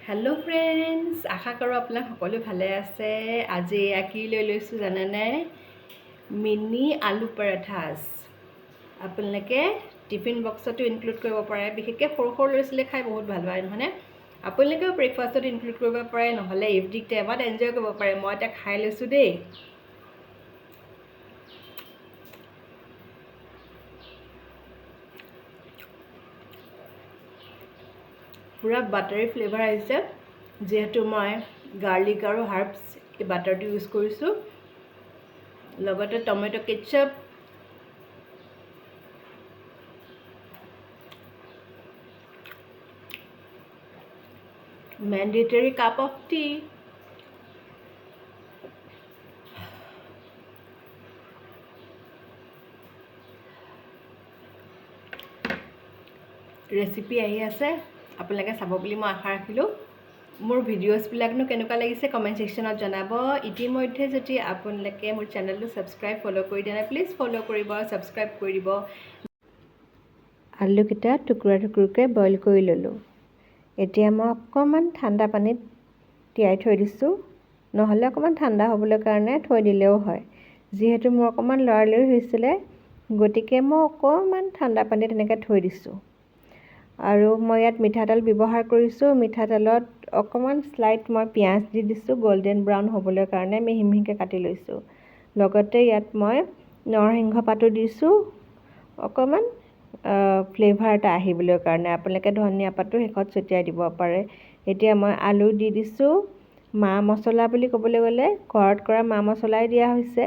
Hello' friends, আশা কৰোঁ আপোনাক সকলো ভালে আছে। আজি এয়া কি লৈ লৈছোঁ জানেনে? মিনি আলু পৰাঠাছ। আপোনালোকে টিফিন বক্সতো ইনক্লুড কৰিব পাৰে। বিশেষকৈ সৰু সৰু ল'ৰা ছোৱালীয়ে খাই বহুত ভাল পায় নহয়নে? আপোনালোকেও ব্ৰেকফাষ্টত ইনক্লুড কৰিব পাৰে, নহ'লে ইভিনিং টাইমত এনজয় কৰিব পাৰে। মই এতিয়া খাই লৈছোঁ দেই। পূৰা বাটাৰী ফ্লেভাৰ আহিছে, যিহেতু মই গাৰ্লিক আৰু হাৰ্বছ এই বাটাৰটো ইউজ কৰিছোঁ। লগতে tomato ketchup, mandatory cup of tea, recipe আহি আছে, আপোনালোকে চাব বুলি মই আশা ৰাখিলোঁ। মোৰ ভিডিঅ'ছবিলাকনো কেনেকুৱা লাগিছে কমেণ্ট ছেকশ্যনত জনাব। ইতিমধ্যে যদি আপোনালোকে মোৰ চেনেলটো ছাবস্ক্ৰাইব ফ'ল' কৰি দিয়া নাই, প্লিজ ফ'ল' কৰিব আৰু ছাবস্ক্ৰাইব কৰি দিব। আলুকেইটা টুকুৰা টুকুৰকৈ বইল কৰি ল'লোঁ। এতিয়া মই অকণমান ঠাণ্ডা পানীত তিয়াই থৈ দিছোঁ, নহ'লে অকণমান ঠাণ্ডা হ'বলৈ কাৰণে থৈ দিলেও হয়। যিহেতু মোৰ অকণমান লৰালৰি হৈছিলে, গতিকে মই অকণমান ঠাণ্ডা পানীত এনেকৈ থৈ দিছোঁ। আৰু মই ইয়াত মিঠাতেল ব্যৱহাৰ কৰিছোঁ। মিঠাতেলত অকণমান স্লাইড মই পিঁয়াজ দি দিছোঁ, গল্ডেন ব্ৰাউন হ'বলৈ কাৰণে মিহি মিহিকৈ কাটি লৈছোঁ। লগতে ইয়াত মই নৰসিংহ পাতো দিছোঁ, অকণমান ফ্লেভাৰ এটা আহিবলৈ কাৰণে। আপোনালোকে ধনিয়া পাতো শেষত ছটিয়াই দিব পাৰে। এতিয়া মই আলু দি দিছোঁ। মা মছলা বুলি ক'বলৈ গ'লে ঘৰত কৰা মা মছলাই দিয়া হৈছে।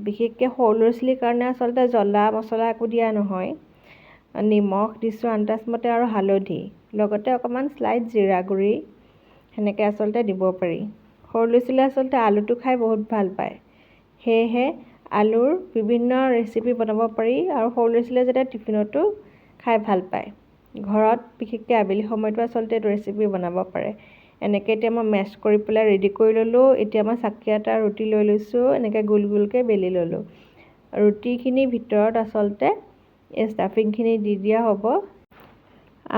বিশেষকৈ সৰু ল'ৰা ছোৱালীৰ কাৰণে আচলতে জ্বলা মছলা একো দিয়া নহয়। নিমখ দিছোঁ আন্দাজমতে আৰু হালধি, লগতে অকণমান স্লাইড জিৰা গুড়ি, সেনেকৈ আচলতে দিব পাৰি। সৰু ল'ৰা ছোৱালীয়ে আচলতে আলুটো খাই বহুত ভাল পায়, সেয়েহে আলুৰ বিভিন্ন ৰেচিপি বনাব পাৰি আৰু সৰু ল'ৰা ছোৱালীয়ে যাতে টিফিনতো খাই ভাল পায়। ঘৰত বিশেষকৈ আবেলি সময়তো আচলতে এইটো ৰেচিপি বনাব পাৰে। এনেকৈ এতিয়া মই মেছ কৰি পেলাই ৰেডি কৰি ল'লোঁ। এতিয়া মই চাকি এটা ৰুটি লৈ লৈছোঁ, এনেকৈ গোল গোলকৈ বেলি ল'লোঁ। ৰুটিখিনিৰ ভিতৰত আচলতে এই ষ্টাফিংখিনি দি দিয়া হ'ব।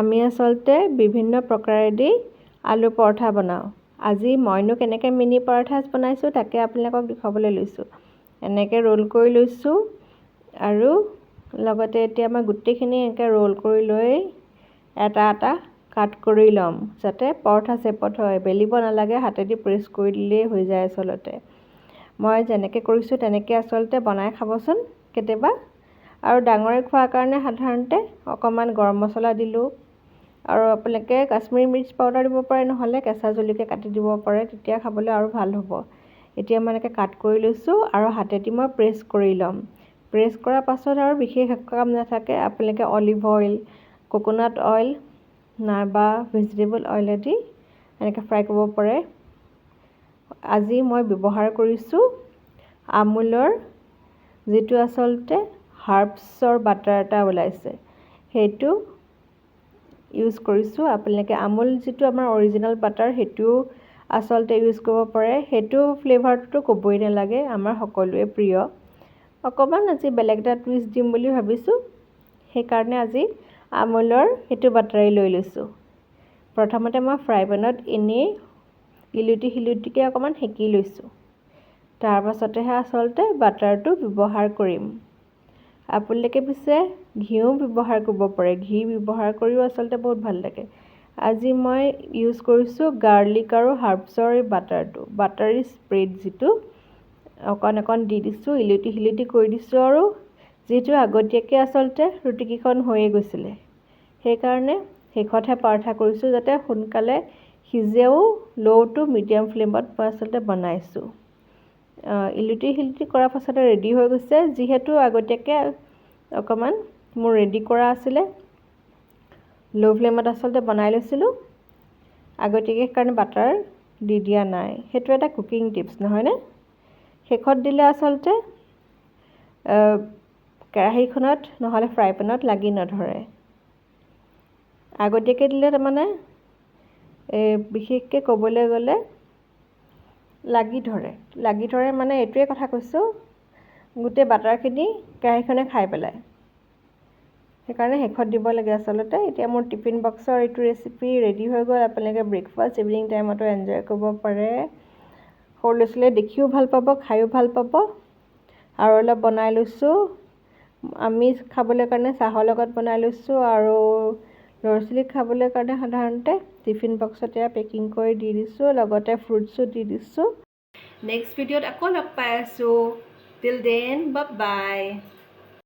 আমি আচলতে বিভিন্ন প্ৰকাৰেদি আলু পৰঠা বনাওঁ। আজি মইনো কেনেকৈ মিনি পৰঠাছ বনাইছোঁ তাকে আপোনালোকক দেখুৱাবলৈ লৈছোঁ। এনেকৈ ৰোল কৰি লৈছোঁ আৰু লগতে এতিয়া মই গোটেইখিনি এনেকৈ ৰোল কৰি লৈ এটা এটা কাট কৰি ল'ম, যাতে পৰঠা শেপত হয়। বেলিব নালাগে, হাতেদি প্ৰেছ কৰি দিলেই হৈ যায় আচলতে। মই যেনেকৈ কৰিছোঁ তেনেকৈ আচলতে বনাই খাবচোন কেতিয়াবা। আৰু ডাঙৰে খোৱাৰ কাৰণে সাধাৰণতে অকণমান গৰম মছলা দিলোঁ, আৰু আপোনালোকে কাশ্মীৰী মিৰ্চ পাউডাৰ দিব পাৰে, নহ'লে কেঁচা জলকীয়া কাটি দিব পাৰে, তেতিয়া খাবলৈ আৰু ভাল হ'ব। এতিয়া মই এনেকৈ কাট কৰি লৈছোঁ আৰু হাতেদি মই প্ৰেছ কৰি ল'ম। প্ৰেছ কৰাৰ পাছত আৰু বিশেষ একো কাম নাথাকে। আপোনালোকে অলিভ অইল, কোকোনাট অইল নাইবা ভেজিটেবল অইলেদি এনেকৈ ফ্ৰাই কৰিব পাৰে। আজি মই ব্যৱহাৰ কৰিছোঁ আমুলৰ যিটো আচলতে হাৰ্বছৰ বাটাৰ এটা ওলাইছে, সেইটো ইউজ কৰিছোঁ। আপোনালোকে আমুল যিটো আমাৰ অৰিজিনেল বাটাৰ, সেইটোও আচলতে ইউজ কৰিব পাৰে। সেইটো ফ্লেভাৰটোতো ক'বই নালাগে, আমাৰ সকলোৱে প্ৰিয়। অকণমান আজি বেলেগ এটা টুইষ্ট দিম বুলি ভাবিছোঁ, সেইকাৰণে আজি আমুলৰ সেইটো বাটাৰেই লৈ লৈছোঁ। প্ৰথমতে মই ফ্ৰাই পেনত এনেই ইলুটি শিলুটিকৈ অকণমান সেকি লৈছোঁ। তাৰ পাছতেহে আচলতে বাটাৰটো ব্যৱহাৰ কৰিম। আপোনালোকে পিছে ঘিউ ব্যৱহাৰ কৰিব পাৰে, ঘি ব্যৱহাৰ কৰিও আচলতে বহুত ভাল লাগে। আজি মই ইউজ কৰিছোঁ গাৰ্লিক আৰু হাৰ্বছৰ এই বাটাৰটো, বাটাৰী স্প্ৰেড যিটো অকণ অকণ দি দিছোঁ, ইলুটি শিলুটি কৰি দিছোঁ। আৰু যিহেতু আগতীয়াকৈ আচলতে ৰুটিকেইখন হৈয়ে গৈছিলে, সেইকাৰণে শেষতহে পৰঠা কৰিছোঁ, যাতে সোনকালে সিজেও। ল' টু মিডিয়াম ফ্লেমত মই আচলতে বনাইছোঁ। ইলুটি শিলুটি কৰাৰ পাছতে ৰেডি হৈ গৈছে। যিহেতু আগতীয়াকৈ অকণমান মোৰ ৰেডি কৰা আছিলে, ল' ফ্লেমত আচলতে বনাই লৈছিলোঁ আগতীয়াকৈ, সেইকাৰণে বাটাৰ দি দিয়া নাই। সেইটো এটা কুকিং টিপছ নহয়নে? শেষত দিলে আচলতে কেৰাহীখনত নহ'লে ফ্ৰাই পেনত লাগি নধৰে। আগতীয়াকৈ দিলে তাৰমানে বিশেষকৈ ক'বলৈ গ'লে লাগি ধৰে মানে এইটোৱে কথা কৈছোঁ, গোটেই বাটাৰখিনি কেৰাহীখনে খাই পেলায়। সেইকাৰণে শেষত দিব লাগে আচলতে। এতিয়া মোৰ টিফিন বক্সৰ এইটো ৰেচিপি ৰেডি হৈ গ'ল। আপোনালোকে ব্ৰেকফাষ্ট ইভিনিং টাইমতো এনজয় কৰিব পাৰে। সৰু ল'ৰা ছোৱালীয়ে দেখিও ভাল পাব, খায়ো ভাল পাব। আৰু অলপ বনাই লৈছোঁ, আমি খাবলৈ কাৰণে চাহৰ লগত বনাই লৈছোঁ, আৰু ল'ৰা ছোৱালীক খাবলৈ কাৰণে সাধাৰণতে টিফিন বক্সতে পেকিং কৰি দি দিছোঁ, লগতে ফ্ৰুটছো দি দিছোঁ। নেক্সট ভিডিঅ'ত আকৌ লগ পাই আছোঁ। Till then bye bye.